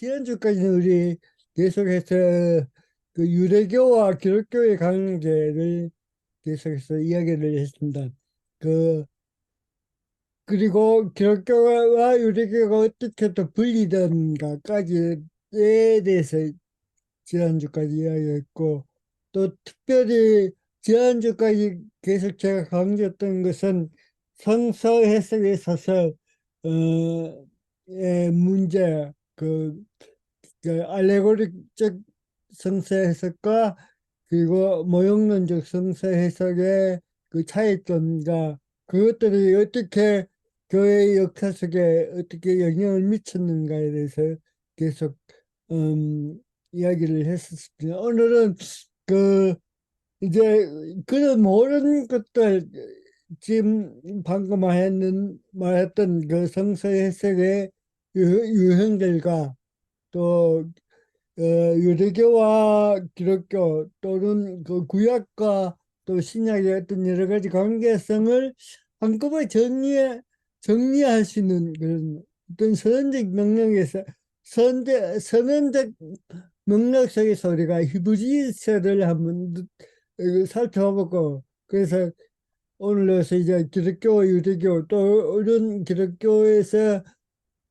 지난주까지는 우리 계속해서 그 유대교와 기독교의 관계를 계속해서 이야기를 했습니다. 그 그리고 기독교와 유대교가 어떻게 또 분리된가까지에 대해서 지난주까지 이야기했고, 또 특별히 지난주까지 계속 제가 강조했던 것은 성서 해석에 있어서 의 문제, 그 알레고리적 성서 해석과 그리고 모형론적 성서 해석의 그 차이점과 그것들이 어떻게 교회 역사 속에 어떻게 영향을 미쳤는가에 대해서 계속 이야기를 했었습니다. 오늘은 그 이제 그런 모든 것들, 지금 방금 말했던 그 성서 해석의 유형들과 또 유대교와 기독교 또는 그 구약과 또 신약의 어떤 여러 가지 관계성을 한꺼번에 정리할 수 있는 그런 어떤 선언적 명령에서 선언적 맥락 속에서 우리가 히브리서를 한번 살펴보고, 그래서 오늘로서 이제 기독교, 유대교 또 이런 기독교에서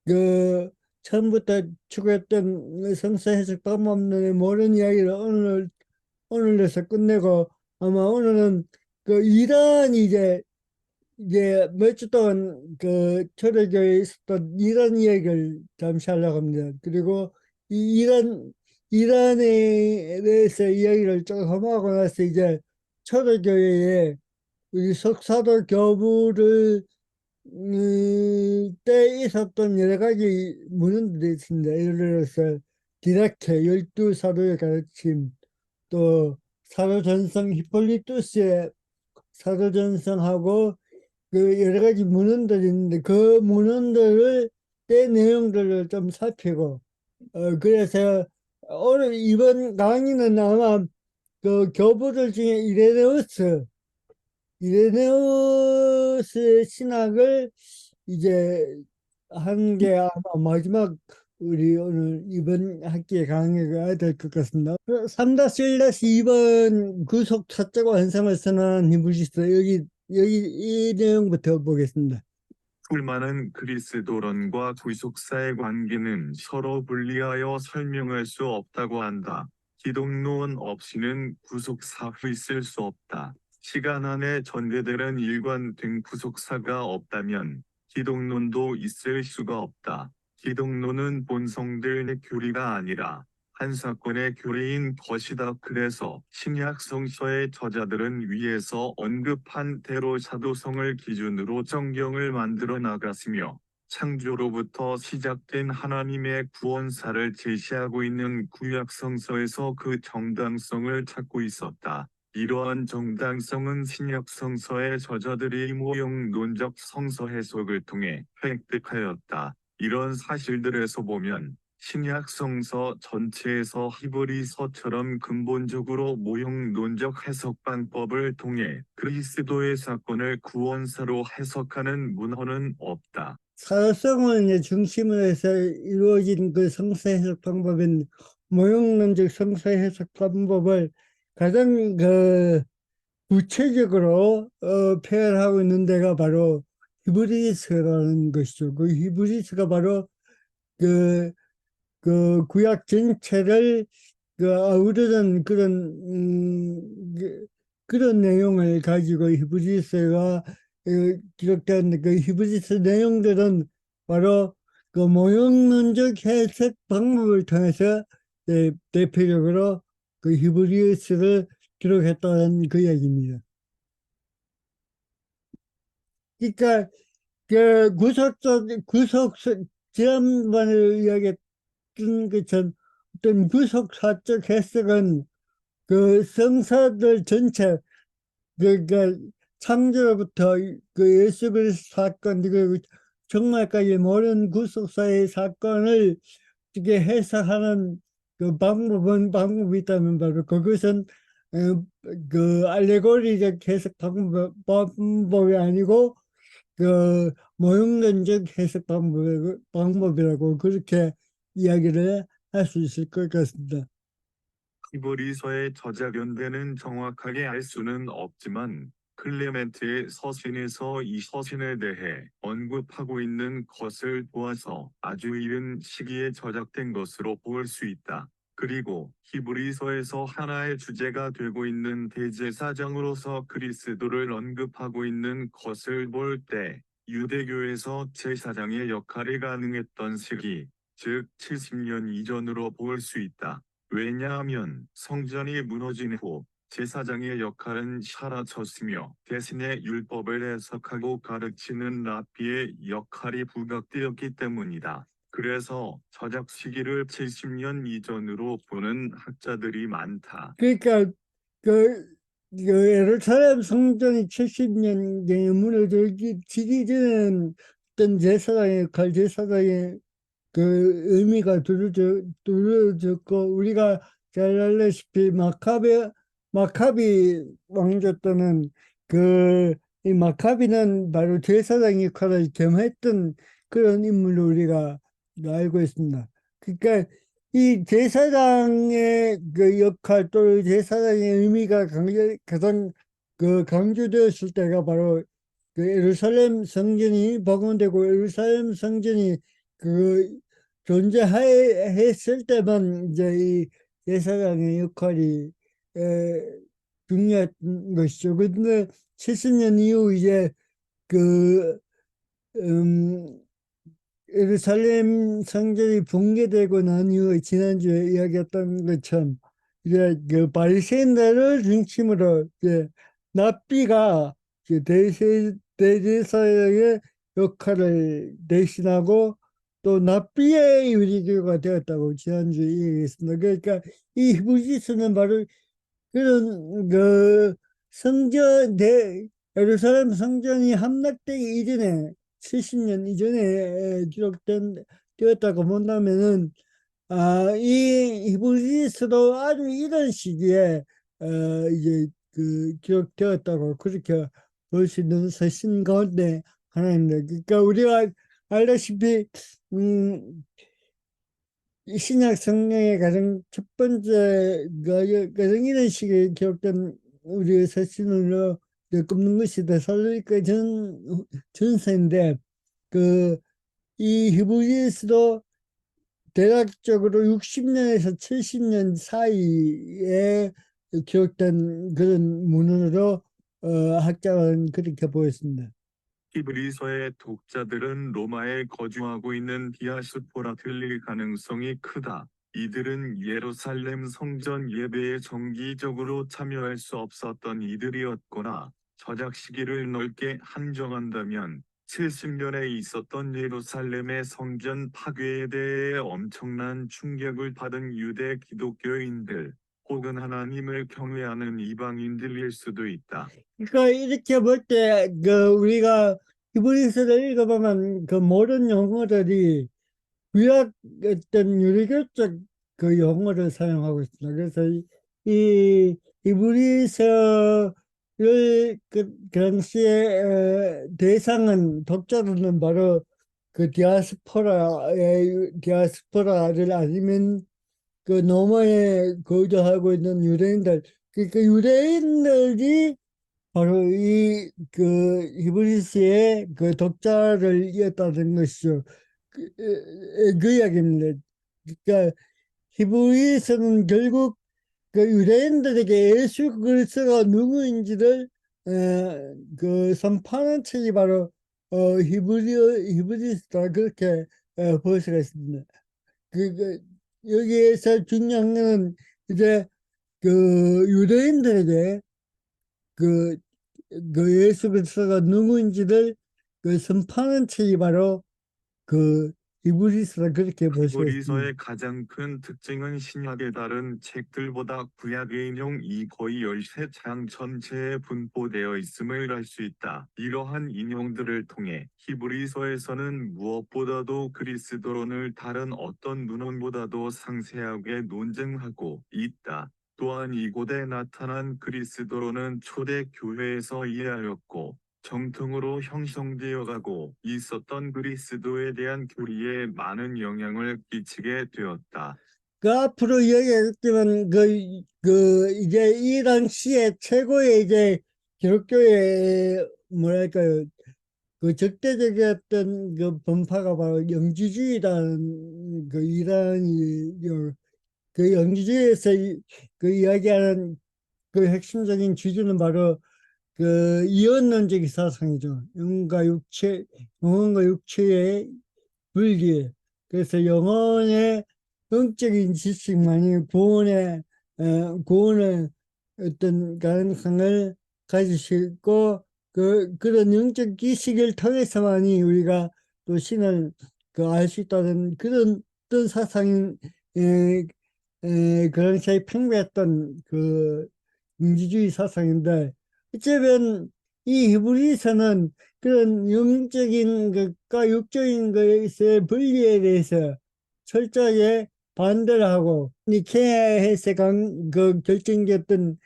그 처음부터 추구했던 성서 해석 방법론의 모든 이야기를 오늘로서 끝내고, 아마 오늘은 그 이란이 이제 몇 주 동안 그 초대교회에 있었던 이란 이야기를 잠시 하려고 합니다. 그리고 이 이란에 대해서 이야기를 조금 하고 나서 이제 초대교회에 우리 석사도 교부를 때 있었던 여러 가지 문헌들이 있습니다. 예를 들어서 디다케 열두 사도의 가르침, 또 사도전성 히폴리투스의 사도전성하고 그 여러 가지 문헌들이 있는데 그 문헌들을 때 내용들을 좀 살피고, 그래서 오늘 이번 강의는 아마 그 교부들 중에 이레네우스의 신학을 이제 한 게 아마 마지막 우리 오늘 이번 학기의 강의가 될 것 같습니다. 3-1-2번 구속 사적 완성을 선언한 히브리서, 여기 이 내용부터 보겠습니다. 불만은 그리스도론과 구속사의 관계는 서로 분리하여 설명할 수 없다고 한다. 기독론 없이는 구속사가 있을 수 없다. 시간 안에 전개되는 일관된 구속사가 없다면 기독론도 있을 수가 없다. 기독론은 본성들의 교리가 아니라 한 사건의 교리인 것이다. 그래서 신약 성서의 저자들은 위에서 언급한 대로 사도성을 기준으로 성경을 만들어 나갔으며 창조로부터 시작된 하나님의 구원사를 제시하고 있는 구약 성서에서 그 정당성을 찾고 있었다. 이러한 정당성은 신약 성서의 저자들이 모형론적 성서 해석을 통해 획득하였다. 이런 사실들에서 보면 신약 성서 전체에서 히브리서처럼 근본적으로 모형론적 해석 방법을 통해 그리스도의 사건을 구원사로 해석하는 문헌은 없다. 사도성을 이제 중심으로 해서 이루어진 그 성서 해석 방법인 모형론적 성서 해석 방법을 가장 그 구체적으로 표현하고 있는 데가 바로 히브리서라는 것이죠. 그 히브리서가 바로 그, 그 구약 전체를 그 아우르는 그런 내용을 가지고 히브리서가 기록된 그 히브리서 내용들은 바로 그 모형론적 해석 방법을 통해서 대표적으로 그 히브리서를 기록했다는 그 얘기입니다. 그러니까 그 지난번에 이야기했던 것처럼 어떤 구속사적 해석은 그 성사들 전체, 그러니까 창조로부터 그 예수 그리스도 사건 그리고 정말까지 모든 구속사의 사건을 이렇게 해석하는 그 방법이 있다면 바로 그것은 그 알레고리적 해석 방법이 아니고 그 모형론적 해석 방법이라고 그렇게 이야기를 할 수 있을 것 같습니다. 히브리서의 저작 연대는 정확하게 알 수는 없지만 클레멘트의 서신에서 이 서신에 대해 언급하고 있는 것을 보아서 아주 이른 시기에 저작된 것으로 볼 수 있다. 그리고 히브리서에서 하나의 주제가 되고 있는 대제사장으로서 그리스도를 언급하고 있는 것을 볼 때 유대교에서 제사장의 역할이 가능했던 시기, 즉 70년 이전으로 볼 수 있다. 왜냐하면 성전이 무너진 후 제사장의 역할은 사라졌으며 대신에 율법을 해석하고 가르치는 랍비의 역할이 부각되었기 때문이다. 그래서 저작 시기를 70년 이전으로 보는 학자들이 많다. 그러니까 그, 그 예루살렘 성전이 70년경에 무너지기 전에는 어떤 제사장의 역할, 제사장의 그 의미가 두려졌고 우리가 잘 알다시피 마카비 왕조 때는 그 이 마카비는 바로 제사장 역할을 겸했던 그런 인물로 우리가 알고 있습니다. 그러니까 이 제사장의 그 역할 또 제사장의 의미가 가장 그 강조되었을 때가 바로 그 예루살렘 성전이 복원되고 예루살렘 성전이 그 존재했을 때만 이제 이 제사장의 역할이 에, 중요했던 것이죠. 근데 70년 이후 이제 그 음, 예루살렘 성전이 붕괴되고 난 이후에 지난주에 이야기했던 것처럼 이제 그 바리새인들을 중심으로 이제 랍비가 이제 대제사장의 역할을 대신하고 또 랍비의 유리교가 되었다고 지난주에 얘기했습니다. 그러니까 이 히브리서는 바로 그런 그 성전 예루살렘 성전이 함락되기 이전에 70년 이전에 기록된 되었다고 본다면은 이 히브리서도 아주 이런 시기에 이제 그 기록되었다고 그렇게 볼 수 있는 서신 가운데 하나입니다. 그러니까 우리가 알다시피 음, 이 신약 성경의 가장 첫 번째 가장 이런 식의 기록된 우리의 서신으로 꼽는 것이 데살로니가 전서인데 그 이 히브리서도 대략적으로 60년에서 70년 사이에 기록된 그런 문헌으로 학자는 그렇게 보였습니다. 히브리서의 독자들은 로마에 거주하고 있는 디아스포라들일 가능성이 크다. 이들은 예루살렘 성전 예배에 정기적으로 참여할 수 없었던 이들이었거나 저작 시기를 넓게 한정한다면 70년에 있었던 예루살렘의 성전 파괴에 대해 엄청난 충격을 받은 유대 기독교인들 혹은 하나님을 경외하는 이방인들일 수도 있다. 그러니까 이렇게 볼 때 그 우리가 히브리서를 읽어보면 그 모든 용어들이 구약 어떤 유리교적 그 용어를 사용하고 있습니다. 그래서 이 히브리서를 그 당시에 대상은 독자들은 바로 그 디아스포라를 아니면 그 너머에 거주하고 있는 유대인들 그 유대인들이 바로 이 그 히브리스의 그 독자를 이었다는 것이죠. 그 이야기입니다. 그러니까 히브리서는 결국 그 유대인들에게 예수 그리스도가 누구인지를 그 선포하는 책이 바로 히브리서다 그렇게 볼 수가 있습니다. 그 여기에서 중요한 것은 이제 그 유대인들에게 그, 그 예수 그리스도가 누구인지를 그 선포하는 책이 바로 그 히브리서라 그렇게 볼 수가 있습니다. 히브리서의 가장 큰 특징은 신약의 다른 책들보다 구약의 인용이 거의 13장 전체에 분포되어 있음을 알 수 있다. 이러한 인용들을 통해 히브리서에서는 무엇보다도 그리스도론을 다른 어떤 문헌보다도 상세하게 논증하고 있다. 또한 이곳에 나타난 그리스도론은 초대 교회에서 이해하였고 정통으로 형성되어 가고 있었던 그리스도에 대한 교리에 많은 영향을 끼치게 되었다. 그 앞으로 이야기했지만 이제 이 당시에 최고의 이제 기독교의 뭐랄까요 그 적대적이었던 그 분파가 바로 영지주의라는 그 이란이요. 그 영지주의에서 그 이야기하는 그 핵심적인 기준은 바로 그 이원론적 사상이죠. 영혼과 육체의 분리. 그래서 영혼의 영적인 지식만이 구원의 어떤 가능성을 가질 수 있고, 그런 영적 지식을 통해서만이 우리가 또 신을 알 수 있다는 그런 어떤 사상인, 에, 그런 사이 팽배했던 그 민주주의 사상인데, 어쩌면 이 히브리서는 그런 영적인 것과 육적인 것의 분리에 대해서 철저하게 반대를 하고 니케아에서 그 결정되었던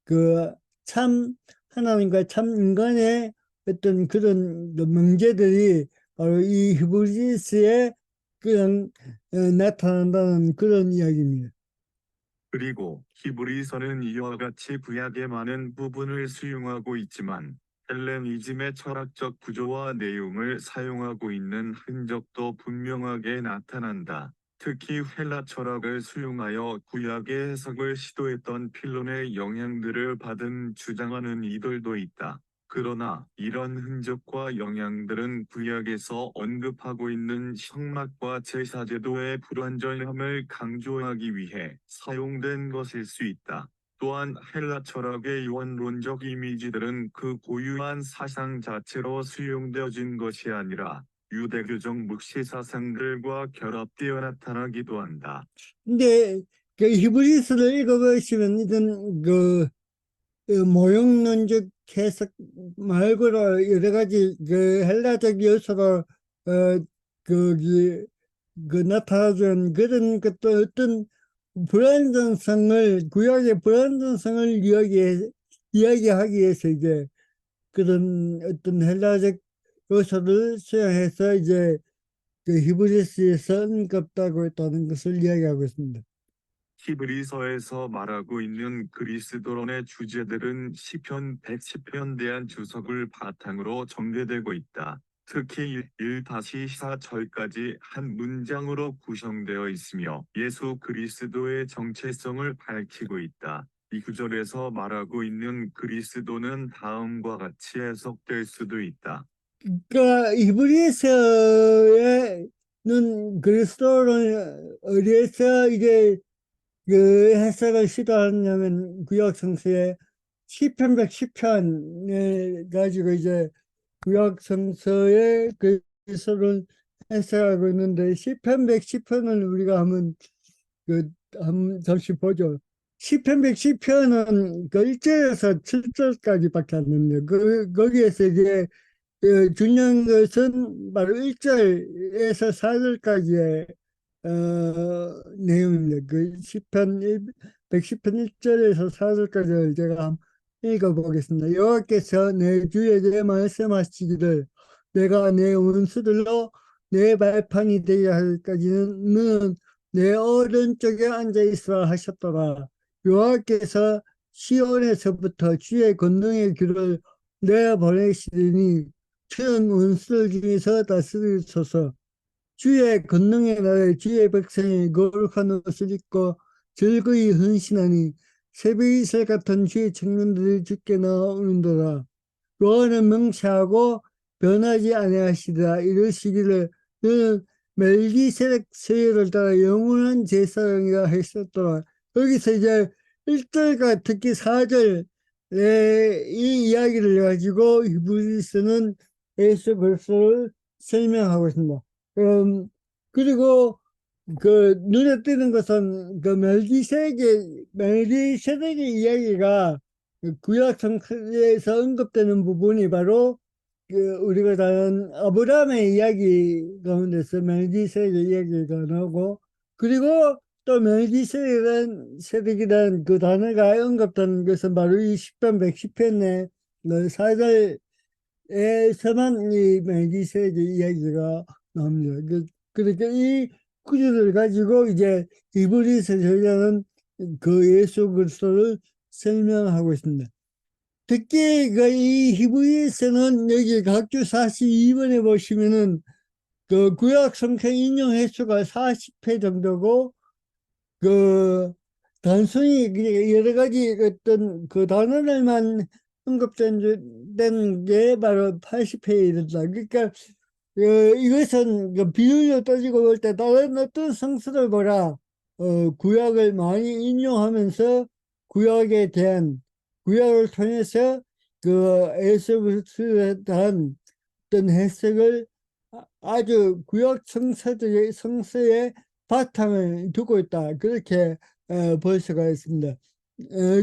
그 참 하나님과 참 인간의 어떤 그런 그 문제들이 바로 이 히브리서에 그냥 나타난다는 그런 이야기입니다. 그리고 히브리서는 이와 같이 구약의 많은 부분을 수용하고 있지만 헬레니즘의 철학적 구조와 내용을 사용하고 있는 흔적도 분명하게 나타난다. 특히 헬라 철학을 수용하여 구약의 해석을 시도했던 필론의 영향들을 받은 주장하는 이들도 있다. 그러나 이런 흔적과 영향들은 구약에서 언급하고 있는 성막과 제사제도의 불완전함을 강조하기 위해 사용된 것일 수 있다. 또한 헬라 철학의 이원론적 이미지들은 그 고유한 사상 자체로 수용되어진 것이 아니라 유대교적 묵시 사상들과 결합되어 나타나기도 한다. 근데 그 히브리서를 읽어보시면 이런 모형론적 해석 말고도 여러 가지 그 헬라적 요소로 거기 나타나준 그런 것도 어떤 불완전성을 구약의 불완전성을 이야기하기 위해서 이제 그런 어떤 헬라적 요소를 수용해서 이제 그 히브리스에서 언급하고 있다는 것을 이야기하고 있습니다. 히브리서에서 말하고 있는 그리스도론의 주제들은 시편 110편 대한 주석을 바탕으로 전개되고 있다. 특히 1-4절까지 한 문장으로 구성되어 있으며 예수 그리스도의 정체성을 밝히고 있다. 이 구절에서 말하고 있는 그리스도는 다음과 같이 해석될 수도 있다. 그러니까 히브리서에는 그리스도를 어디에서 이제 그 해석을 시도하냐면 구약 성서의 시편 110편을 가지고 이제 구약 성서의 그리스도를 해석하고 있는데 시편 110편을 우리가 한번 잠시 보죠. 시편 110편은 그 1절에서 7절까지밖에 안 됩니다. 거기에서 이제 중요한 것은 바로 1절에서 4절까지의 내용입니다. 그 시편 110편 1절에서 4절까지를 제가 한번 읽어보겠습니다. 여호와께서 내 주에게 말씀하시기를 내가 내 원수들로 내 발판이 되게 할까지는 너는 내 오른쪽에 앉아 있으라 하셨더라. 여호와께서 시온에서부터 주의 권능의 길을 내보내시리니 큰 원수들 중에서 다스리소서. 주의 권능의 날에 주의 백성이 거룩한 옷을 입고 즐거이 헌신하니 새벽 이슬 같은 주의 청년들이 주께 나오는도다. 여호와는 명체하고 변하지 아니하시리라. 이르시기를 너는 멜기세덱 세율을 따라 영원한 제사장이라 했었더라. 여기서 이제 1절과 특히 4절의 이 이야기를 가지고 히브리서는 예수 그리스도를 설명하고 있습니다. 그리고 그 눈에 띄는 것은 그 멜기세덱의 이야기가 그 구약 성서에서 언급되는 부분이 바로 그 우리가 다른 아브라함의 이야기 가운데서 멜기세덱의 이야기가 나오고, 그리고 또 멜기세덱이라는 그 단어가 언급되는 것은 바로 이 시편 110편의 4절 에서만 이 멜기세덱 이야기가 나옵니다. 그러니까 이 구조를 가지고 이제 히브리서 저자는 그 예수 그리스도를 설명하고 있습니다. 특히 이 히브리서는 여기 각주 42번에 보시면은 그 구약 성경 인용 횟수가 40회 정도고 그 단순히 여러 가지 어떤 그 단어들만 언급된 게 바로 80회에 이른다. 그러니까 이것은 그 비율로 따지고 볼 때 다른 어떤 성서를 보라 구약을 많이 인용하면서 구약에 대한 구약을 통해서 그 에스부스에 대한 어떤 해석을 아주 구약 성서의 바탕을 두고 있다. 그렇게 볼 수가 있습니다.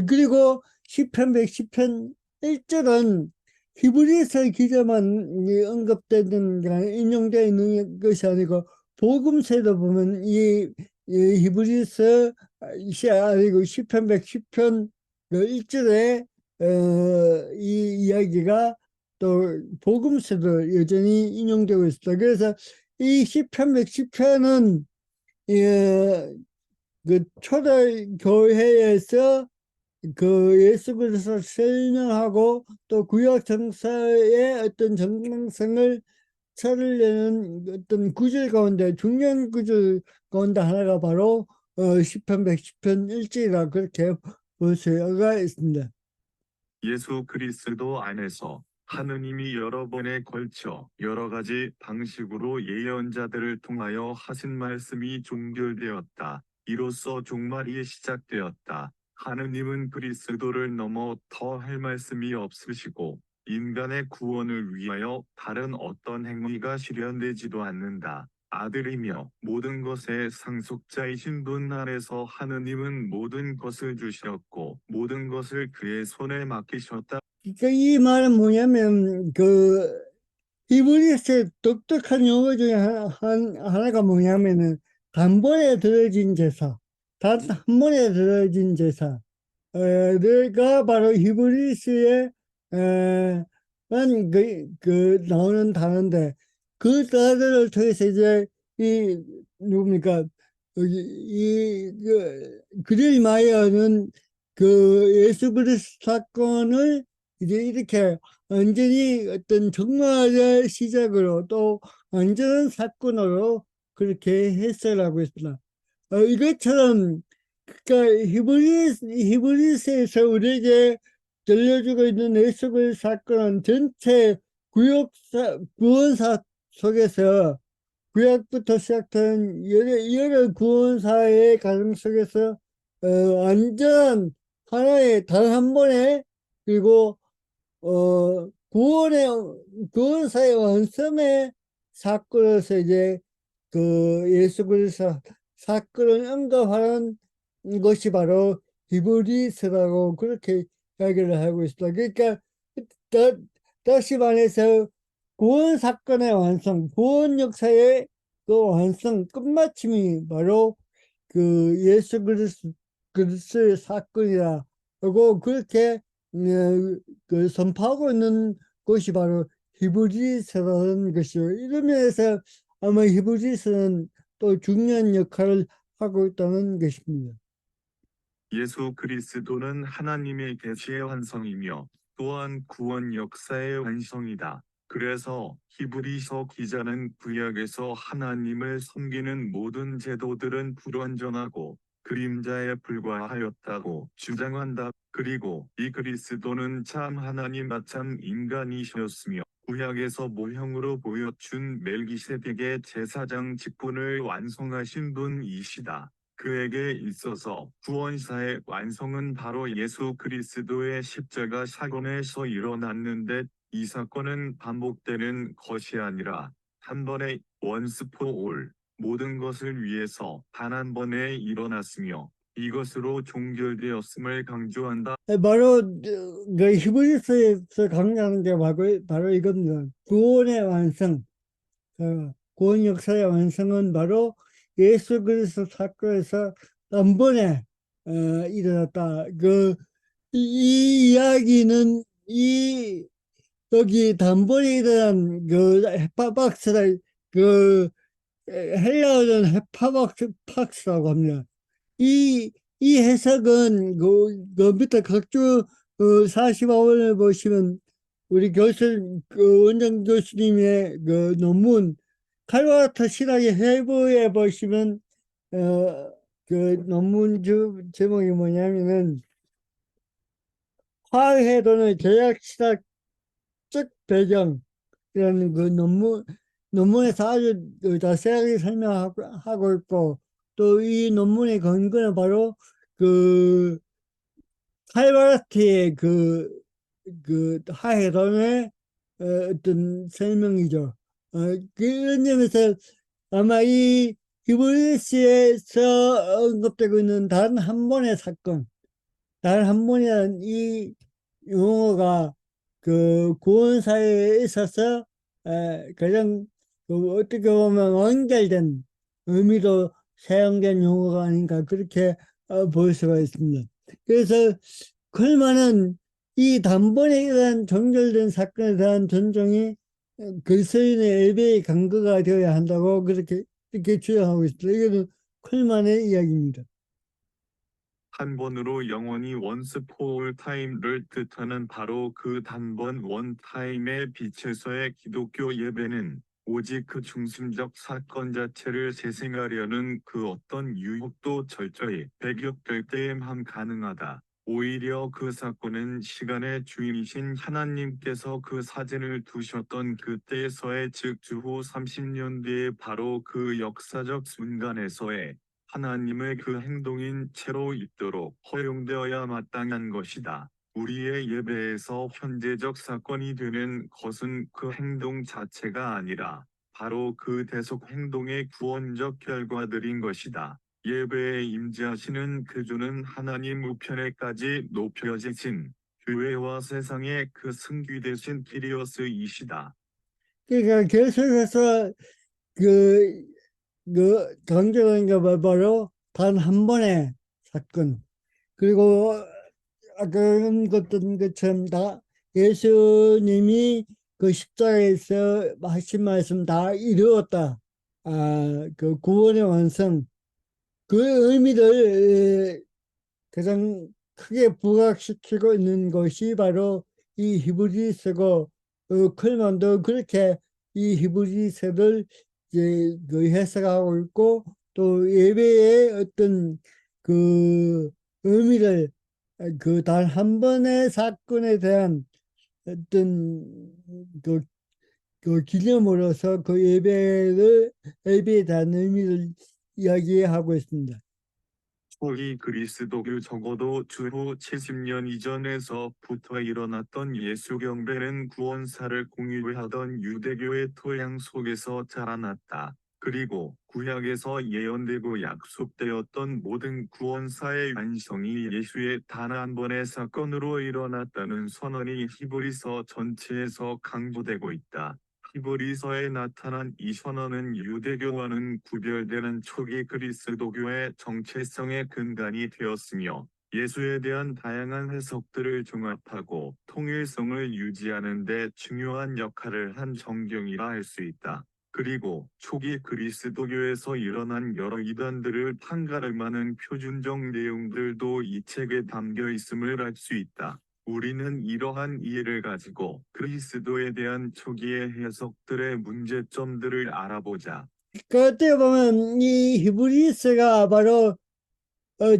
그리고 시편 110편 1절은 히브리서 기자만 언급되는 인용되어 있는 것이 아니고 복음서에도 보면 이 히브리서 아니고 시편 110편 1절에 이 이야기가 또 복음서도 여전히 인용되고 있습니다. 그래서 이 시편 110편은 그 초대 교회에서 그 예수 그리스도 설명하고 또 구약 정사의 어떤 정당성을 찾으려는 어떤 구절 가운데 중요한 구절 가운데 하나가 바로 시편 110편 1절이라 그렇게 볼 수가 있습니다. 예수 그리스도 안에서 하느님이 여러 번에 걸쳐 여러 가지 방식으로 예언자들을 통하여 하신 말씀이 종결되었다. 이로써 종말이 시작되었다. 하느님은 그리스도를 넘어 더 할 말씀이 없으시고 인간의 구원을 위하여 다른 어떤 행위가 실현되지도 않는다. 아들이며 모든 것의 상속자이신 분 안에서 하느님은 모든 것을 주셨고 모든 것을 그의 손에 맡기셨다. 그러니까 이 말은 뭐냐면 그 히브리스의 독특한 용어 중에 하나가 뭐냐면은 단번에 들어진 제사, 단 한 번에 들어진 제사, 가 바로 히브리스의 나오는 단어인데 그 단어를 통해서 이제 이 누굽니까 여기 그릴 마이어는 그 예수 그리스도 사건을 이제 이렇게 완전히 어떤 종말의 시작으로 또 완전한 사건으로 그렇게 해설하고 있습니다. 이것처럼 그러니까 히브리스에서 우리에게 들려주고 있는 예수의 사건은 전체 구원사 속에서 구약부터 시작된 여러 구원사의 과정 속에서 완전 하나의 단 한 번에 그리고 구원사의 완성의 사건에서 이제 그 예수 그리스도 사건을 언급하는 것이 바로 히브리서라고 그렇게 이야기를 하고 있습니다. 그러니까 다시 말해서 구원 사건의 완성, 구원 역사의 그 완성, 끝마침이 바로 그 예수 그리스도의 사건이라고 그렇게 그 선포하고 있는 것이 바로 히브리서라는 것이요. 이런 면에서 아마 히브리서는 또 중요한 역할을 하고 있다는 것입니다. 예수 그리스도는 하나님의 계시의 완성이며 또한 구원 역사의 완성이다. 그래서 히브리서 기자는 구약에서 하나님을 섬기는 모든 제도들은 불완전하고 그림자에 불과하였다고 주장한다. 그리고 이 그리스도는 참 하나님 참 인간이셨으며 구약에서 모형으로 보여준 멜기세덱의 제사장 직분을 완성하신 분이시다. 그에게 있어서 구원사의 완성은 바로 예수 그리스도의 십자가 사건에서 일어났는데 이 사건은 반복되는 것이 아니라 한 번에 once for all 모든 것을 위해서 단 한 번에 일어났으며 이것으로 종결되었음을 강조한다. 바로 그 히브리서에서 강조하는 게 바로 이겁니다. 구원의 완성, 구원 역사의 완성은 바로 예수 그리스도 사건에서 한 번에 일어났다. 이 이야기는 이 여기 단번에 대한 그 헤파박스라 그 헬라어는 헤파박스라고 합니다. 이 해석은 그 밑에 각주 45원을 보시면 우리 그 원장 교수님의 그 논문 칼과 같은 신학의 해부에 보시면 그 논문 제목이 뭐냐면은 화학해도는 제약 신학적 배경이라는 그 논문에서 아주 그 자세하게 설명하고 있고 또 이 논문의 근거는 바로 그 칼바르트의 그 하해론의 어떤 설명이죠. 그런 점에서 아마 이 히브리스에서 언급되고 있는 단 한 번의 사건, 단 한 번이라는 이 용어가 그 구원사에 있어서 가장 그 어떻게 보면 완결된 의미로 사용된 용어가 아닌가 그렇게 볼 수가 있습니다. 그래서 컬만은 이 단번에 일어난 정결된 사건에 대한 존중이 그리스도인의 예배의 간구가 되어야 한다고 그렇게 이렇게 주장하고 있습니다. 이거는 컬만의 이야기입니다. 한 번으로 영원히 once for all time를 뜻하는 바로 그 단번 원타임의 빛에서의 기독교 예배는 오직 그 중심적 사건 자체를 재생하려는 그 어떤 유혹도 철저히 배격될 때에만 가능하다. 오히려 그 사건은 시간의 주인이신 하나님께서 그 사진을 두셨던 그때에서의 즉 주후 30년 뒤에 바로 그 역사적 순간에서의 하나님의 그 행동인 채로 있도록 허용되어야 마땅한 것이다. 우리의 예배에서 현재적 사건이 되는 것은 그 행동 자체가 아니라 바로 그 대속 행동의 구원적 결과들인 것이다. 예배에 임재하시는 그 주는 하나님 우편에까지 높여지신 교회와 세상의 그 승귀 되신 키리오스이시다. 그러니까 계속해서 그, 강조한 게 바로 단 한 번의 사건. 그리고 아까 언급했던 것처럼 다 예수님이 그 십자가에서 하신 말씀 다 이루었다. 그 구원의 완성. 그 의미를 가장 크게 부각시키고 있는 것이 바로 이 히브리서고 클만도 그렇게 이 히브리서를 이제 그 해석하고 있고 또 예배의 어떤 그 의미를 그 단 한 번의 사건에 대한 어떤 그, 그 기념으로서 그 예배에 대한 의미를 이야기하고 있습니다. 초기 그리스도교 적어도 주후 70년 이전에서부터 일어났던 예수 경배는 구원사를 공유하던 유대교의 토양 속에서 자라났다. 그리고 구약에서 예언되고 약속되었던 모든 구원사의 완성이 예수의 단 한 번의 사건으로 일어났다는 선언이 히브리서 전체에서 강조되고 있다. 히브리서에 나타난 이 선언은 유대교와는 구별되는 초기 그리스도교의 정체성의 근간이 되었으며 예수에 대한 다양한 해석들을 종합하고 통일성을 유지하는 데 중요한 역할을 한 정경이라 할 수 있다. 그리고 초기 그리스도교에서 일어난 여러 이단들을 판가름하는 표준적 내용들도 이 책에 담겨 있음을 알 수 있다. 우리는 이러한 이해를 가지고 그리스도에 대한 초기의 해석들의 문제점들을 알아보자. 그 어떻게 보면 이 히브리서가 바로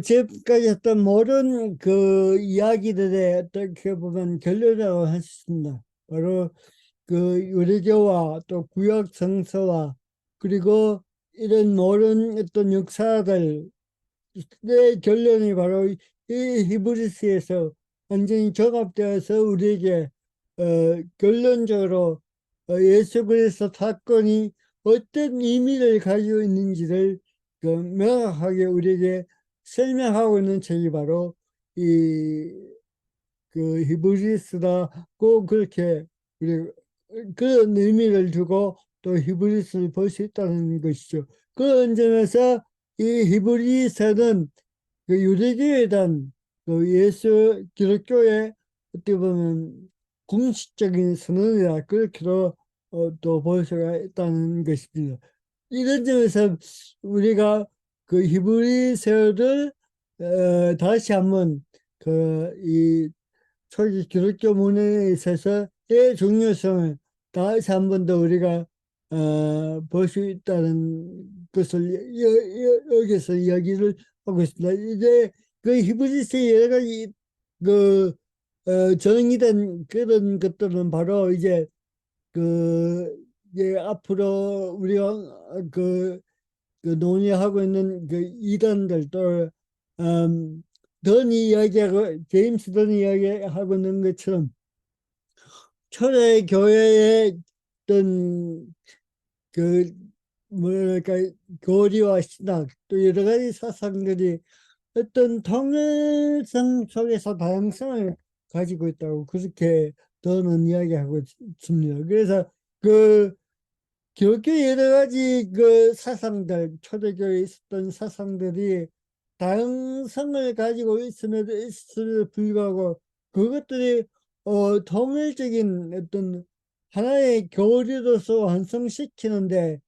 지금까지 했던 모든 그 이야기들의 어떻게 보면 결론이라고 할 수 있습니다. 바로 그 유대교와 또 구약 성서와 그리고 이런 모든 어떤 역사들 내 결론이 바로 이 히브리스에서 완전히 종합되어서 우리에게 결론적으로 예수 그리스도 사건이 어떤 의미를 가지고 있는지를 그 명확하게 우리에게 설명하고 있는 책이 바로 이 그 히브리스다고 그렇게 우리 그런 의미를 두고 또 히브리스를 볼 수 있다는 것이죠. 그런 점에서 이 히브리서는 그 유대교에 대한 그 예수 기독교의 어떻게 보면 공식적인 선언이라 그렇게도 또 볼 수가 있다는 것입니다. 이런 점에서 우리가 그 히브리서를 다시 한번 이 초기 기독교 문헌에 있어서의 중요성을 다시 한 번 더 우리가 볼 수 있다는 것을 여기서 이야기를 하고 있습니다. 이제 그 히브리서의 여러 가지 그 정의된 그런 것들은 바로 이제 이제 앞으로 우리가 논의하고 있는 그 이단들 또 던이 이야기하고 제임스 던이 이야기하고 있는 것처럼 초대 교회의 어떤 그 뭐랄까 교리와 신학 또 여러 가지 사상들이 어떤 통일성 속에서 다양성을 가지고 있다고 그렇게 더는 이야기하고 있습니다. 그래서 그 기독교 여러 가지 그 사상들, 초대교회에 있었던 사상들이 다양성을 가지고 있음에도 불구하고 그것들이 통일적인 어떤 하나의 교리로서 완성시키는데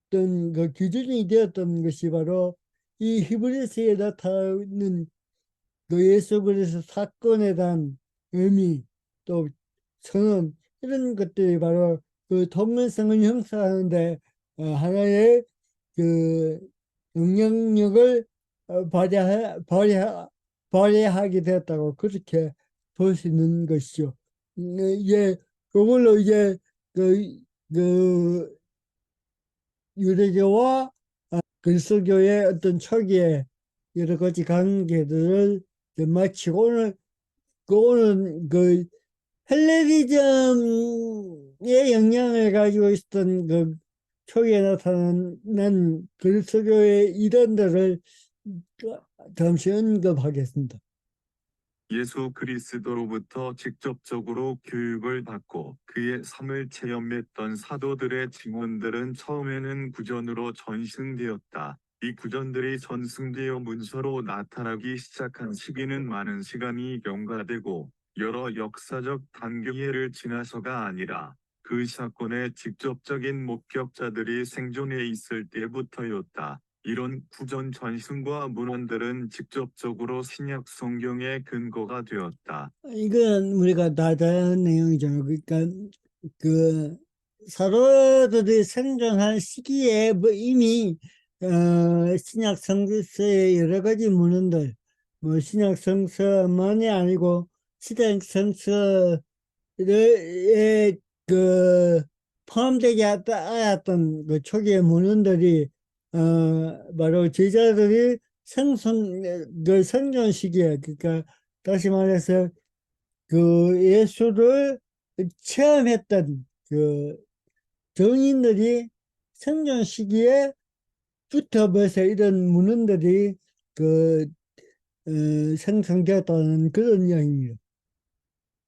어떤 그 기준이 되었던 것이 바로 이 히브리서에 나타나는 그 예수 그리스도 사건에 대한 의미 또 선언 이런 것들이 바로 그 통일성을 형성하는데 하나의 그 영향력을 발휘하게 되었다고 그렇게 볼 수 있는 것이죠. 이제 그걸로 이제 그, 그 유대교와 그리스도교의 어떤 초기의 여러 가지 관계들을 마치고 오늘 그 헬레니즘의 영향을 가지고 있었던 그 초기에 나타난 그리스도교의 이단들을 잠시 언급하겠습니다. 예수 그리스도로부터 직접적으로 교육을 받고 그의 삶을 체험했던 사도들의 증언들은 처음에는 구전으로 전승되었다. 이 구전들이 전승되어 문서로 나타나기 시작한 시기는 많은 시간이 경과되고 여러 역사적 단계를 지나서가 아니라 그 사건의 직접적인 목격자들이 생존해 있을 때부터였다. 이런 구전 전승과 문헌들은 직접적으로 신약 성경의 근거가 되었다. 이건 우리가 다 다양한 내용이잖아요. 그러니까 그 사도들이 생존한 시기에 뭐 이미 신약 성서의 여러 가지 문헌들, 뭐 신약 성서만이 아니고 신약 성서에 그 포함되지 않았던 그 초기의 문헌들이 바로 제자들이 그 생존 시기에 그러니까 다시 말해서 그 예수를 체험했던 그 정인들이 생존 시기에 부터 벌써 이런 문헌들이 그 생성되었다는 그런 이야기입니다.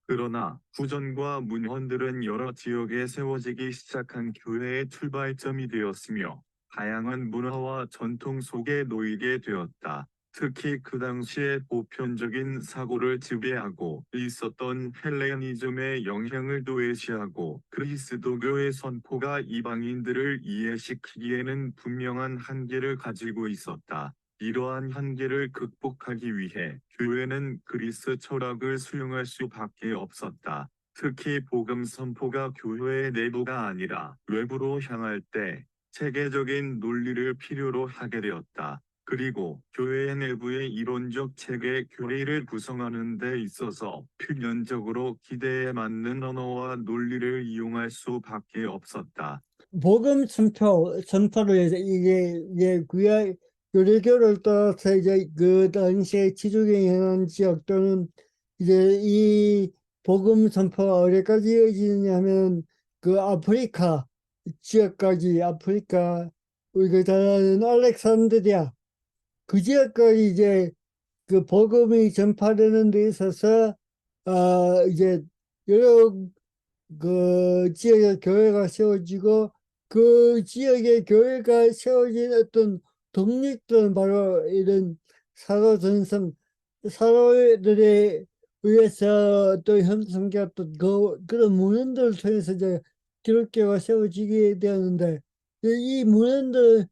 그러나 구전과 문헌들은 여러 지역에 세워지기 시작한 교회의 출발점이 되었으며 다양한 문화와 전통 속에 놓이게 되었다. 특히 그 당시에 보편적인 사고를 지배하고 있었던 헬레니즘의 영향을 도외시하고 그리스도교의 선포가 이방인들을 이해시키기에는 분명한 한계를 가지고 있었다. 이러한 한계를 극복하기 위해 교회는 그리스 철학을 수용할 수밖에 없었다. 특히 복음 선포가 교회의 내부가 아니라 외부로 향할 때 체계적인 논리를 필요로 하게 되었다. 그리고 교회 내부의 이론적 체계 교리를 구성하는 데 있어서 필연적으로 기대에 맞는 언어와 논리를 이용할 수밖에 없었다. 복음 선포를 해서 이게 구약 유대교를 떠나서 이제 그 당시에 지중해 연안 지역 또는 이제 이 복음 선포가 어디까지 이어지느냐면 그 아프리카 지역까지 아프리카 우리가 잘 아는 알렉산드리아 그 지역까지 이제 그 복음이 전파되는 데 있어서 이제 여러 그 지역에 교회가 세워지고 그 지역에 교회가 세워진 어떤 독립들은 바로 이런 사도 전성 사도들의 의해서 또 형성되었던 그런 문헌들을 통해서 이제 기독교가 세워지게 되었는데, 이 문헌들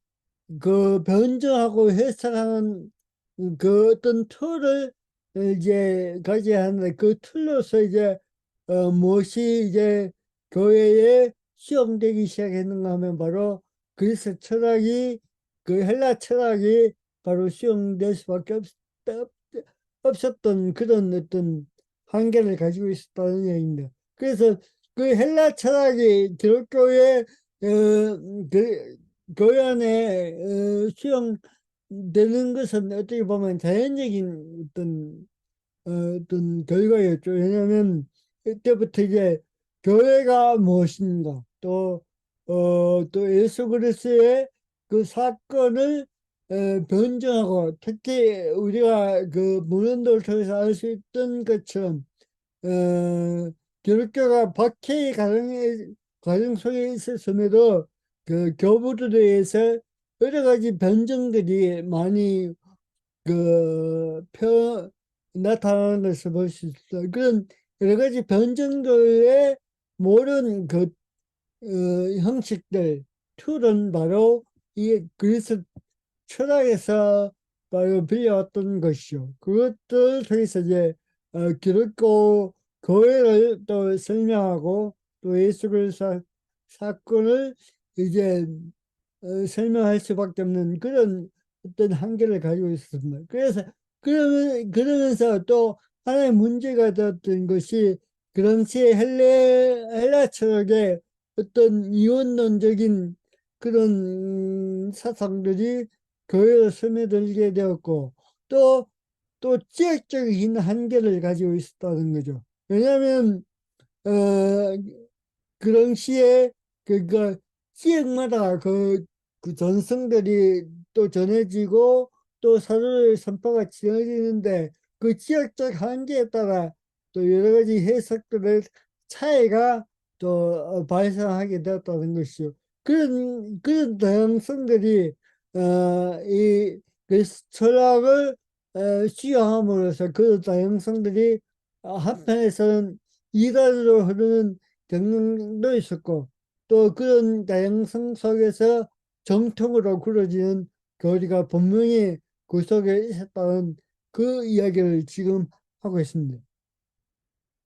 그 변증하고 해석하는 그 어떤 틀을 이제 가져야 하는데, 그 틀로서 이제 무엇이 이제 교회에 수용되기 시작했는가 하면 바로 그리스 철학이, 그 헬라 철학이 바로 수용될 수밖에 없었던 그런 어떤 한계를 가지고 있었다는 얘기입니다. 그래서 그 헬라 철학이 기독교의 그 교회 안에 수용되는 것은 어떻게 보면 자연적인 어떤 결과였죠. 왜냐하면 이때부터 이제 교회가 무엇인가, 또 예수 그리스도의 그 사건을 변증하고, 특히 우리가 그 문헌도를 통해서 알 수 있던 것처럼 기독교가 박해의 과정 속에 있었음에도 그 교부들에 의해서 여러 가지 변정들이 많이 나타나는 것을 볼 수 있어요. 그런 여러 가지 변정들의 모든 형식들, 툴은 바로 이 그리스 철학에서 바로 빌려왔던 것이요. 그것들 통해서 이제 기독교 교회를 또 설명하고, 또 예수 그리스도 사건을 이제 설명할 수밖에 없는 그런 어떤 한계를 가지고 있습니다. 그래서 그러면서 또 하나의 문제가 되었던 것이, 그 당시에 헬라 철학의 어떤 이원론적인 그런 사상들이 교회로 스며들게 되었고, 또 지역적인 한계를 가지고 있었다는 거죠. 왜냐하면 어, 그 당시에 지역마다 그 전승들이 또 전해지고, 또 사도의 선포가 지어지는데, 그 지역적 한계에 따라 또 여러 가지 해석들의 차이가 또 발생하게 되었다는 것이요. 그런 다양성들이 이그 철학을 수용함으로써 그 다양성들이 한편에서는 이단으로 흐르는 경향도 있었고, 또 그런 다양성 속에서 정통으로 굳어지는 교리가 분명히 그 속에 있었다는 그 이야기를 지금 하고 있습니다.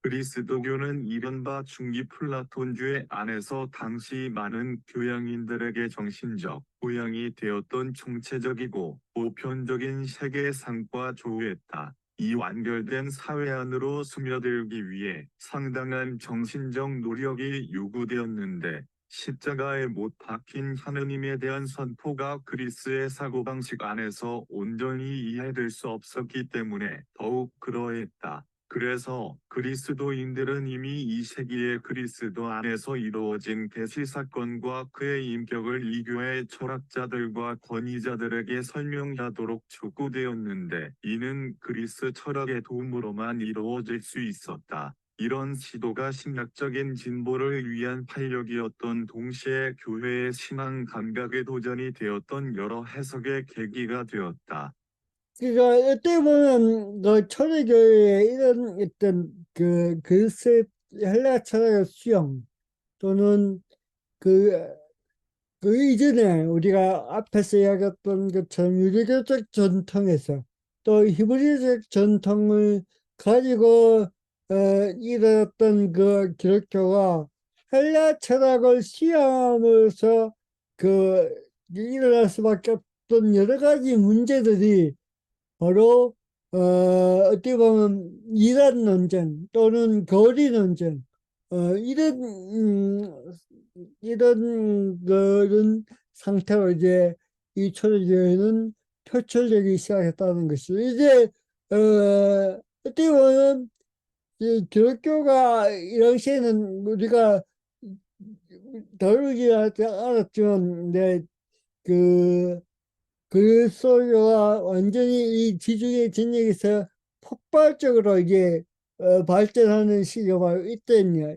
그리스도교는 이른바 중기 플라톤주의 안에서 당시 많은 교양인들에게 정신적 고향이 되었던 총체적이고 보편적인 세계상과 조우했다. 이 완결된 사회 안으로 스며들기 위해 상당한 정신적 노력이 요구되었는데, 십자가에 못 박힌 하느님에 대한 선포가 그리스의 사고방식 안에서 온전히 이해될 수 없었기 때문에 더욱 그러했다. 그래서 그리스도인들은 이미 이 세기의 그리스도 안에서 이루어진 계시 사건과 그의 인격을 이 교회 철학자들과 권위자들에게 설명하도록 촉구되었는데, 이는 그리스 철학의 도움으로만 이루어질 수 있었다. 이런 시도가 신학적인 진보를 위한 활력이었던 동시에 교회의 신앙 감각의 도전이 되었던 여러 해석의 계기가 되었다. 그러니까 어떻게 보면 그 초대교회의 이런 어떤 그리스 헬라 철학의 수용, 또는 그 이전에 우리가 앞에서 이야기했던 것처럼 유대교적 전통에서 또 히브리적 전통을 가지고 일어났던 그 기독교가 헬라 철학을 시험으로써 그 일어날 수밖에 없던 여러 가지 문제들이 바로 어떻게 보면 이단 논쟁 또는 거리 논쟁, 이런 그런 상태로 이제 이 초대교회는 표출되기 시작했다는 것이죠. 이제 어떻게 보면 이 기독교가 이 당시에는 우리가 다루지 않았지만, 그 그리스도교가 완전히 이 지중해 진영에서 폭발적으로 이게 발전하는 시기가 바로 이때입니다.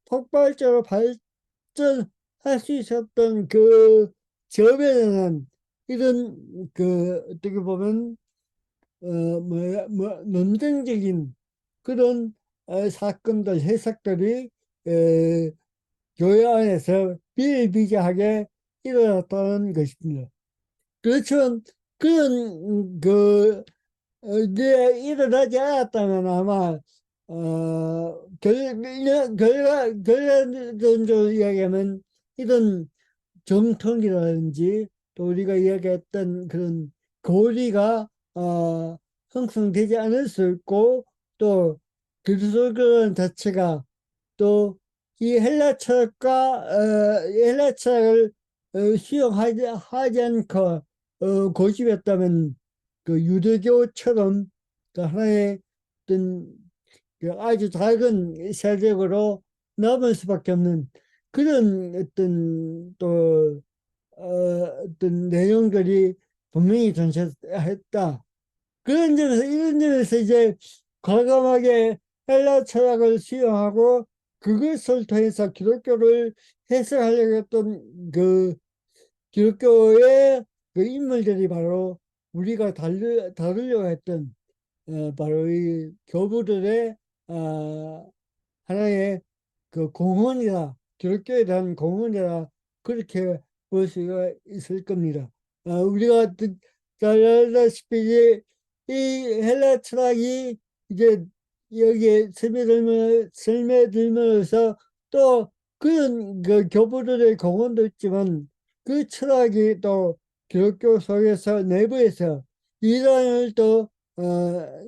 폭발적으로 발전할 수 있었던 그 저변에는 이런 어떻게 보면 논쟁적인 그런 사건들, 해석들이 에, 교회 안에서 비일비재하게 일어났다는 것입니다. 그렇지만 그런 일어나지 않았다면 아마 결과론적으로 이야기하면 이런 정통이라든지 또 우리가 이야기했던 그런 교리가 형성되지 않을 수 있고 또 그리스도교 자체가 또 이 헬라 철학과 헬라 철학을 수용하지 않고 고집했다면 그 유대교처럼 그 하나의 어떤 그 아주 작은 세력으로 남을 수밖에 없는 그런 어떤 또 어떤 내용들이 분명히 존재했다. 그런 점에서 이런 점에서 이제 과감하게 헬라 철학을 수용하고 그것을 통해서 기독교를 해석하려고 했던 그 기독교의 그 인물들이 바로 우리가 다루려고 했던 바로 이 교부들의 하나의 그 공헌이다. 기독교에 대한 공헌이다. 그렇게 볼 수가 있을 겁니다. 우리가 잘 알다시피 이 헬라 철학이 이제 여기에 스며들면서 또 그런 그 교부들의 공헌도 있지만 그 철학이 또 기독교 속에서 내부에서 이단을 또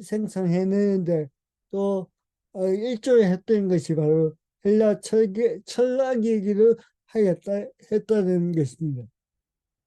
생성해내는데 또 일조를 했던 것이 바로 헬라 철학이기도 했다는 것입니다.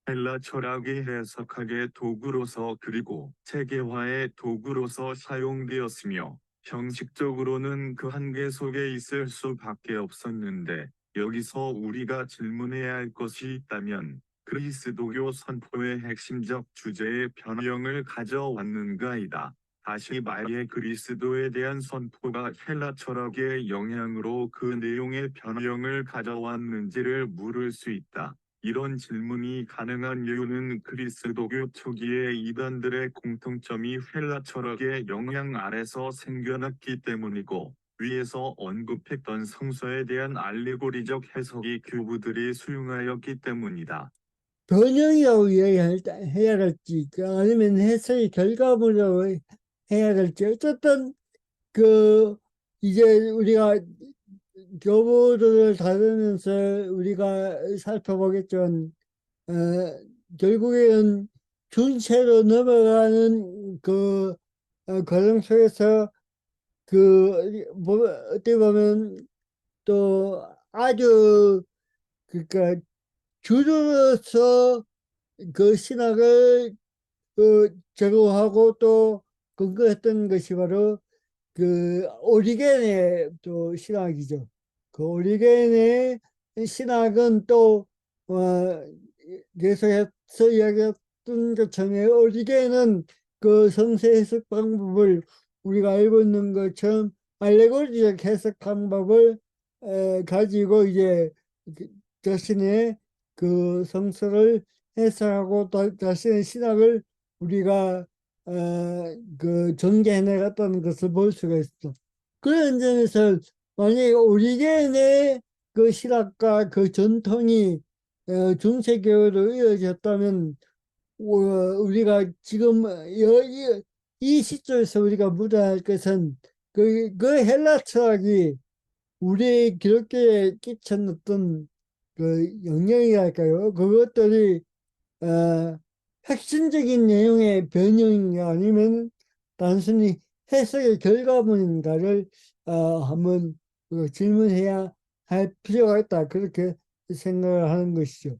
헬라 철학이 해석학의 도구로서 그리고 체계화의 도구로서 사용되었으며 형식적으로는 그 한계 속에 있을 수밖에 없었는데 여기서 우리가 질문해야 할 것이 있다면 그리스도교 선포의 핵심적 주제의 변형을 가져왔는가이다. 다시 말해 그리스도에 대한 선포가 헬라 철학의 영향으로 그 내용의 변형을 가져왔는지를 물을 수 있다. 이런 질문이 가능한 이유는 그리스도교 초기의 이단들의 공통점이 헬라 철학의 영향 아래서 생겨났기 때문이고 위에서 언급했던 성서에 대한 알레고리적 해석이 교부들이 수용하였기 때문이다. 변형이라고 해야 할지 아니면 해석의 결과물이라고 해야 할지 어쨌든 그 이제 우리가 교부들을 다루면서 우리가 살펴보겠지만 어, 결국에는 중세로 넘어가는 그 과정 속에서 어떻게 보면 또 아주 그러니까 주로서 그 신학을 제거하고 또 근거했던 것이 바로 그 오리겐의 또 신학이죠. 그 오리겐의 신학은 또 계속해서 이야기했던 것처럼 오리겐은 그 성서 해석 방법을 우리가 알고 있는 것처럼 알레고리적 해석 방법을 가지고 이제 그 자신의 그 성서를 해석하고 또 자신의 신학을 우리가 그 전개해 나갔다는 것을 볼 수가 있어. 그런 점에서 만약에 오리겐의 그 신학과 그 전통이 중세교회로 이어졌다면 우리가 지금 이 시점에서 우리가 묻어야 할 것은 그 헬라 철학이 우리 기독교에 끼쳤던 그 영향이랄까요? 그것들이 어, 핵심적인 내용의 변형인가 아니면 단순히 해석의 결과물인가를 한번 질문해야 할 필요가 있다. 그렇게 생각을 하는 것이죠.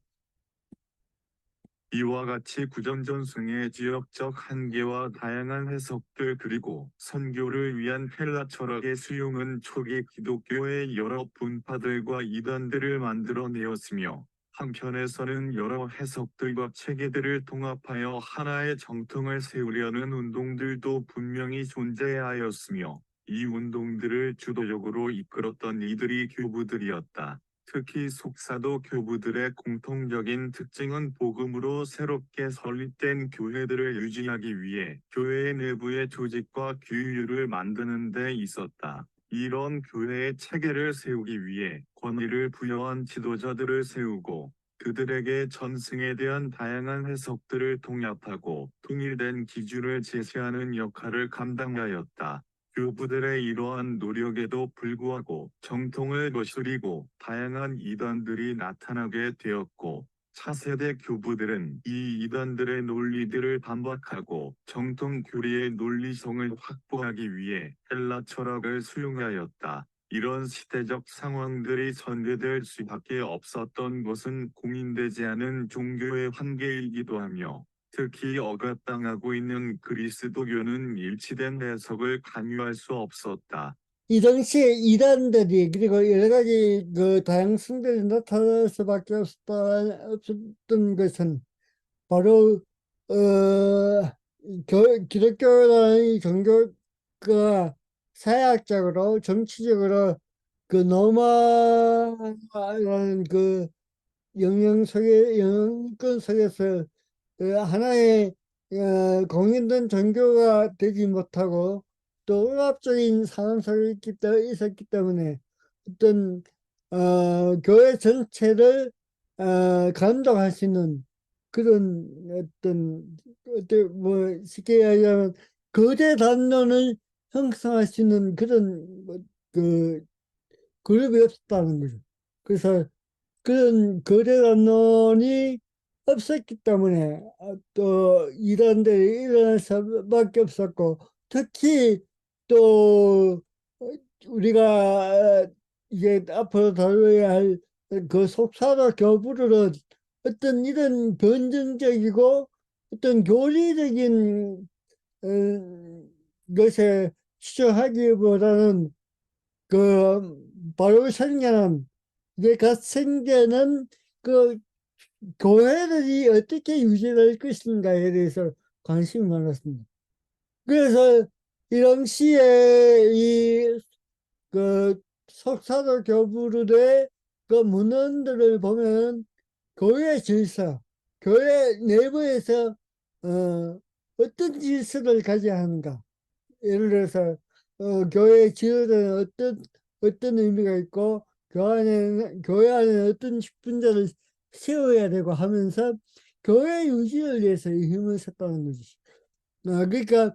이와 같이 구전전승의 지역적 한계와 다양한 해석들 그리고 선교를 위한 헬라 철학의 수용은 초기 기독교의 여러 분파들과 이단들을 만들어내었으며 한편에서는 여러 해석들과 체계들을 통합하여 하나의 정통을 세우려는 운동들도 분명히 존재하였으며 이 운동들을 주도적으로 이끌었던 이들이 교부들이었다. 특히 속사도 교부들의 공통적인 특징은 복음으로 새롭게 설립된 교회들을 유지하기 위해 교회 내부의 조직과 규율을 만드는 데 있었다. 이런 교회의 체계를 세우기 위해 권위를 부여한 지도자들을 세우고 그들에게 전승에 대한 다양한 해석들을 통합하고 통일된 기준을 제시하는 역할을 감당하였다. 교부들의 이러한 노력에도 불구하고 정통을 거스리고 다양한 이단들이 나타나게 되었고 차세대 교부들은 이 이단들의 논리들을 반박하고 정통 교리의 논리성을 확보하기 위해 헬라 철학을 수용하였다. 이런 시대적 상황들이 전개될 수밖에 없었던 것은 공인되지 않은 종교의 한계이기도 하며 특히 억압당하고 있는 그리스도교는 일치된 해석을 강요할 수 없었다. 이 당시에 이단들이 그리고 여러 가지 그 다양성들이 나타날 수밖에 없었던 것은 바로 기독교라는 종교가 사회학적으로 정치적으로 그 노마라는 그 영향권 속에서 하나의 공인된 종교가 되지 못하고 또 억압적인 상황 속에 있었기 때문에 어떤 교회 전체를 감독할 수 있는 그런 뭐 쉽게 얘기하면 거대 단론을 형성할 수 있는 그런 그 그룹이 없었다는 거죠. 그래서 그런 거대 담론이 없었기 때문에 또 이런데 일어날 수밖에 없었고 특히 또 우리가 이제 앞으로 다뤄야 할 그 속사도 교부들은 어떤 이런 변증적이고 어떤 교리적인 것에 치중하기보다는 그 바로 생겨난 이제 갓 생겨난 그 교회들이 어떻게 유지될 것인가에 대해서 관심이 많았습니다. 그래서 이 당시에 이 그 석사도 교부들의 그 문헌들을 보면 교회 질서, 교회 내부에서 어떤 질서를 가져야 하는가. 예를 들어서 교회 지도자는 어떤 의미가 있고 교회 안에 어떤 직분자를 세워야 되고 하면서 교회 유지를 위해서 힘을 썼다는 거지. 그러니까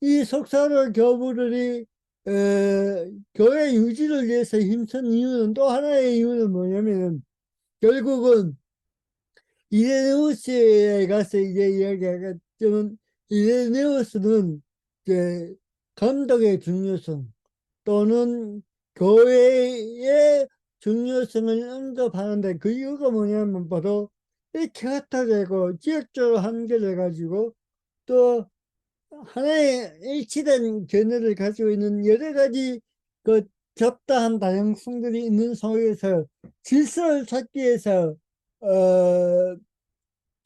이 속사로 교부들이 교회 유지를 위해서 힘쓴 이유는 또 하나의 이유는 뭐냐면 결국은 이레네우스에 가서 이제 이야기하겠지만 이레네우스는 이제 감독의 중요성 또는 교회의 중요성을 언급하는데 그 이유가 뭐냐면 바로 이렇게 흩어지고 지역적으로 한계를 가지고 또 하나의 일치된 견해를 가지고 있는 여러 가지 그 접다한 다양성들이 있는 속에서 질서를 찾기 위해서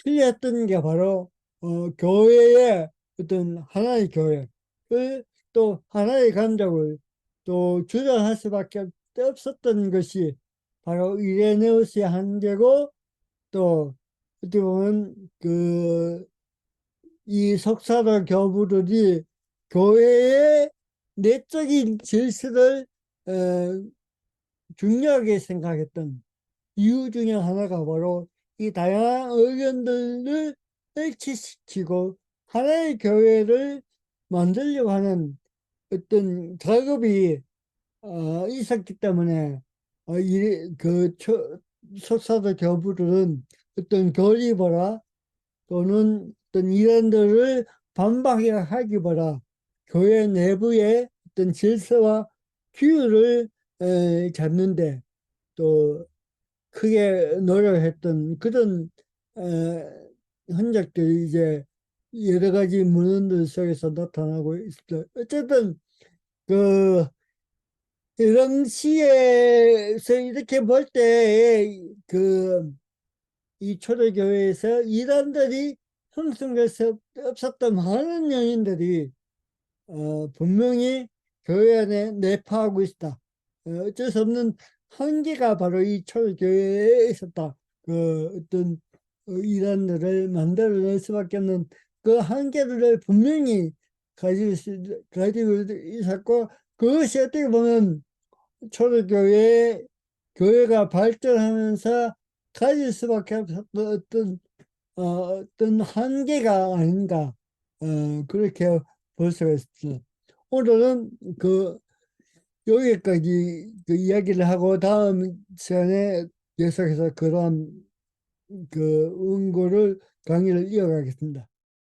필요했던 게 바로 교회의 어떤 하나의 교회 또 하나의 감정을 또 주장할 수밖에 없었던 것이 바로 이레네우스의 한계고 또 어떻게 보면 이 석사도 교부들이 교회의 내적인 질서를 중요하게 생각했던 이유 중에 하나가 바로 이 다양한 의견들을 일치시키고 하나의 교회를 만들려고 하는 어떤 작업이 있었기 때문에 석사도 교부들은 어떤 교리보다 또는 어떤 이론들을 반박하기보다 교회 내부의 어떤 질서와 규율을 잡는데 또 크게 노력했던 그런 흔적들이 이제 여러 가지 문헌들 속에서 나타나고 있죠. 어쨌든 그 이런 시에서 이렇게 볼 때 이 초대교회에서 이단들이 형성될 수 없었던 많은 요인들이 분명히 교회 안에 내포하고 있다. 어쩔 수 없는 한계가 바로 이 초대교회에 있었다. 그 어떤 이단들을 만들어낼 수밖에 없는 그 한계를 분명히 가지고 있었고, 그것이 어떻게 보면 초대교회 교회가 발전하면서 가질 수밖에 없었던 어떤 한계가 아닌가, 그렇게 볼 수가 있습니다. 오늘은 여기까지 이야기를 하고 다음 시간에 계속해서 그러한 강의를 이어가겠습니다.